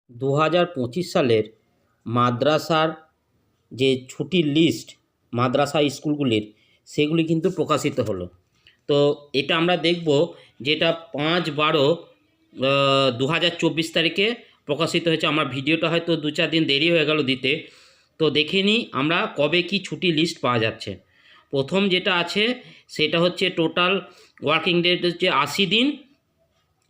2025 সালের মাদ্রাসার যে ছুটির লিস্ট মাদ্রাসা স্কুলগুলির সেগুলি কিন্তু প্রকাশিত হলো। তো এটা আমরা দেখব যেটা 5/12/2024 তারিখে প্রকাশিত হয়েছে। আমার ভিডিওটা হয়তো 2-4 দিন দেরি হয়ে গেল দিতে। তো দেখে নিই আমরা কবে কি ছুটি লিস্ট পাওয়া যাচ্ছে। প্রথম যেটা আছে সেটা হচ্ছে টোটাল ওয়ার্কিং ডে হচ্ছে 80 দিন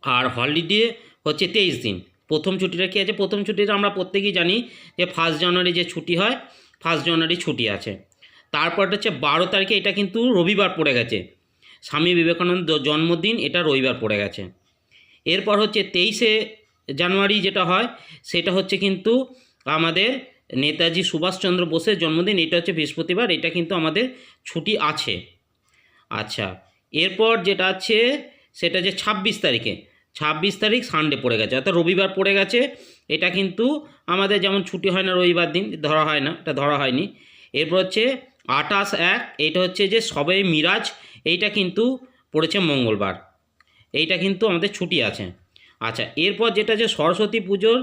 আর হলিডে হচ্ছে 23 দিন। প্রথম ছুটিটা কী আছে? প্রথম ছুটিটা আমরা প্রত্যেকেই জানি যে 1 জানুয়ারি যে ছুটি হয়, 1 জানুয়ারি ছুটি আছে। তারপরটা হচ্ছে 12 তারিখে, এটা কিন্তু রবিবার পড়ে গেছে, স্বামী বিবেকানন্দ জন্মদিন, এটা রবিবার পড়ে গেছে। এরপর হচ্ছে 23শে জানুয়ারি যেটা হয় সেটা হচ্ছে কিন্তু আমাদের নেতাজি সুভাষচন্দ্র বোসের জন্মদিন, এটা হচ্ছে বৃহস্পতিবার, এটা কিন্তু আমাদের ছুটি আছে। আচ্ছা, এরপর যেটা আছে সেটা যে 26 তারিখে, 26 তারিখ সানডে পড়ে গেছে, অর্থাৎ রবিবার পড়ে গেছে। এটা কিন্তু আমাদের যেমন ছুটি হয় না রবিবার দিন, ধরা হয় না, এটা ধরা হয়নি। এরপর হচ্ছে 28/1, এটা হচ্ছে যে শবে মিরাজ, এইটা কিন্তু পড়েছে মঙ্গলবার, এইটা কিন্তু আমাদের ছুটি আছে। আচ্ছা, এরপর যেটা যে সরস্বতী পুজোর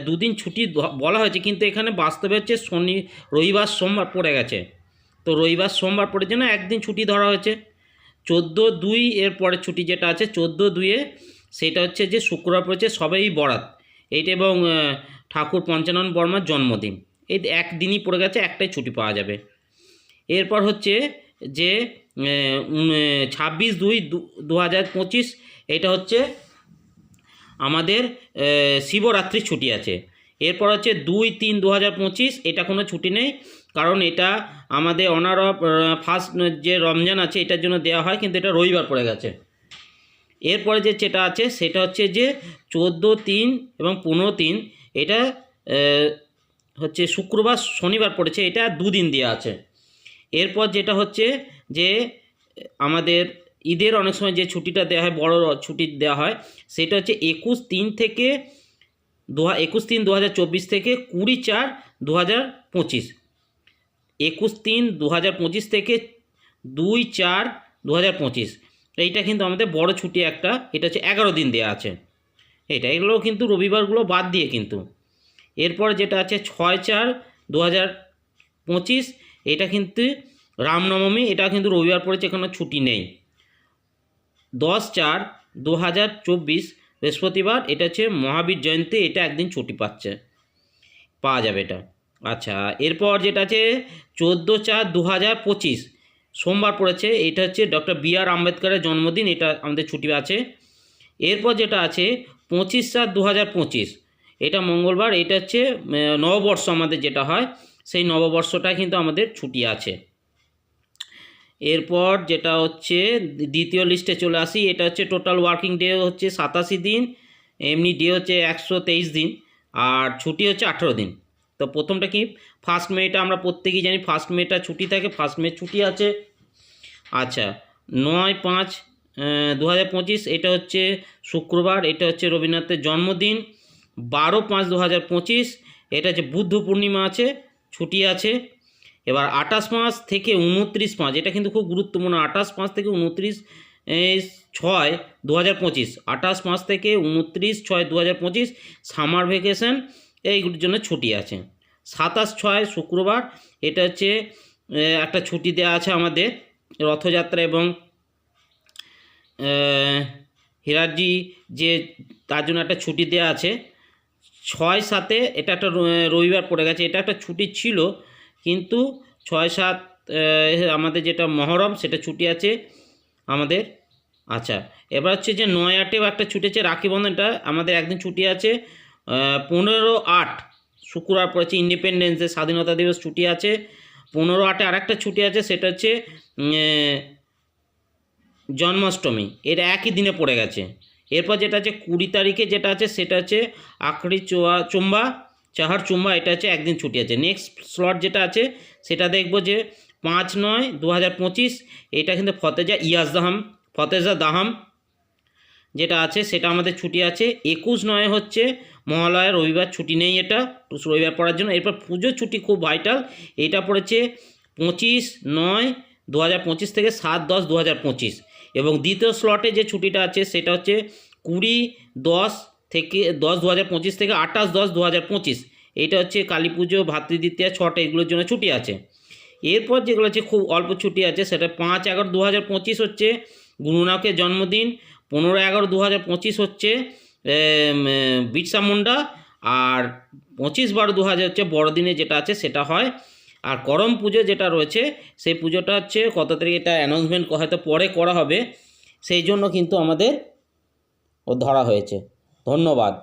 2 দিন ছুটি বলা হয়েছে, কিন্তু এখানে বাস্তবে হচ্ছে রবিবার সোমবার পড়ে গেছে। তো রবিবার সোমবার পড়ে জন্য একদিন ছুটি ধরা হয়েছে। 14/2 এর পরে ছুটি যেটা আছে 14/2-এ, সেটা হচ্ছে যে শুক্রবার পড়েছে সবেই বরাত, এইটা, এবং ঠাকুর পঞ্চানন বর্মার জন্মদিন, এই একদিনই পড়ে গেছে, একটাই ছুটি পাওয়া যাবে। এরপর হচ্ছে যে 26/2/2025, এটা হচ্ছে আমাদের শিবরাত্রির ছুটি আছে। এরপর হচ্ছে 2/3/2025, এটা কোনো ছুটি নেই, কারণ এটা আমাদের অনার অফ ফার্স্ট যে রমজান আছে এটার জন্য দেওয়া হয়, কিন্তু এটা রবিবার পড়ে গেছে। এরপরে যেটা আছে সেটা হচ্ছে যে 14/3 এবং 15/3, এটা হচ্ছে শুক্রবার শনিবার পড়েছে, এটা 2 দিন দেওয়া আছে। এরপর যেটা হচ্ছে যে আমাদের ঈদের অনেক সময় যে ছুটিটা দেওয়া হয়, বড় ছুটি দেওয়া হয়, সেটা হচ্ছে 21/3/2024 থেকে 20/4/2025, 21/3/2025 থেকে 2/4/2025, এইটা কিন্তু আমাদের বড় ছুটি একটা, এটা হচ্ছে 11 দিন দেওয়া আছে। এগুলো কিন্তু রবিবারগুলো বাদ দিয়ে কিন্তু। এরপর যেটা আছে 6/4/2025, এটা কিন্তু রামনবমী, এটা কিন্তু রবিবার পড়েছে, এখানে ছুটি নেই। 10/4/2024 বৃহস্পতিবার, এটা হচ্ছে মহাবীর জয়ন্তী, এটা একদিন ছুটি পাওয়া যাবে এটা। আচ্ছা, এরপর যেটা আছে 14/4/2025 সোমবার পড়েছে, এটা হচ্ছে ডক্টর বি.আর. আম্বেদকরের জন্মদিন, এটা আমাদের ছুটি আছে। এরপর যেটা আছে 25/4/2025, এটা মঙ্গলবার, এটা হচ্ছে নববর্ষ আমাদের যেটা হয়, সেই নববর্ষটা কিন্তু আমাদের ছুটি আছে। এরপর যেটা হচ্ছে দ্বিতীয় লিস্টে চলে আসি, এটা হচ্ছে টোটাল ওয়ার্কিং ডে হচ্ছে 87 দিন, এমনি ডে হচ্ছে 123 দিন, আর ছুটি হচ্ছে 18 দিন। তো প্রথমটা কি, 1 মেটা আমরা প্রত্যেকেই জানি, 1 মেটা ছুটি থাকে, 1 মে ছুটি আছে। আচ্ছা, 9/5/2025, এটা হচ্ছে শুক্রবার, এটা হচ্ছে রবীন্দ্রনাথের জন্মদিন। 12/5/2025, এটা হচ্ছে বুদ্ধ পূর্ণিমা আছে, ছুটি আছে। এবার 28/5 থেকে 29/5, এটা কিন্তু খুব গুরুত্বপূর্ণ, 28/5 থেকে 29/6/2025, 28/5 থেকে 29/6/2025 সামার ভ্যাকেশন, এইগুলির জন্য ছুটি আছে। 27/6 শুক্রবার, এটা হচ্ছে একটা ছুটি দেওয়া আছে আমাদের রথযাত্রা এবং হিরাজি, যে তার জন্য একটা ছুটি দেওয়া আছে। 6/7, এটা একটা রবিবার পড়ে গেছে, এটা একটা ছুটি ছিল, কিন্তু 6/7 আমাদের যেটা মহরম, সেটা ছুটি আছে আমাদের। আচ্ছা, এবার হচ্ছে যে 9/8-এও একটা ছুটি আছে, রাখি বন্ধন, এটা আমাদের একদিন ছুটি আছে। 15/8 শুক্রবার পড়েছে, ইন্ডিপেন্ডেন্স ডে, স্বাধীনতা দিবস, ছুটি আছে। 15/8-এ আরেকটা ছুটি আছে, সেটা হচ্ছে জন্মাষ্টমী, এটা একই দিনে পড়ে গেছে। এরপর যেটা আছে 20 তারিখে যেটা আছে সেটা হচ্ছে আখড়ি চুম্বা চাহার চুম্বা, এটা হচ্ছে একদিন ছুটি আছে। নেক্সট স্লট যেটা আছে সেটা দেখব যে 5/9/2025, এটা কিন্তু ফতেজা দাহাম যেটা আছে সেটা আমাদের ছুটি আছে। 21/9 হচ্ছে মহালয়া, রবিবার ছুটি নেই, এটা রবিবার পড়ার জন্য। এরপর পুজোর ছুটি খুব ভাইটাল, এটা পড়েছে 25/9/2025 থেকে 7/10/2025, এবং দ্বিতীয় স্লটে যে ছুটিটা আছে সেটা হচ্ছে 20/10 থেকে 10/2025 থেকে 28/10/2025, এইটা হচ্ছে কালী পুজো, ভাতৃদ্বিতীয়া, ছট, এগুলোর জন্য ছুটি আছে। এরপর যেগুলো হচ্ছে খুব অল্প ছুটি আছে, সেটা 5/11/2025 হচ্ছে গুরু নানকের জন্মদিন, 15/11/2025 হচ্ছে বিরসা মুন্ডা, আর 25/12/2000 হচ্ছে বড়দিনে যেটা আছে সেটা হয়। আর করম পুজো যেটা রয়েছে সেই পুজোটা হচ্ছে কত তারিখ, এটা অ্যানাউন্সমেন্ট হয়তো পরে করা হবে, সেই জন্য কিন্তু আমাদের ধরা হয়েছে। ধন্যবাদ।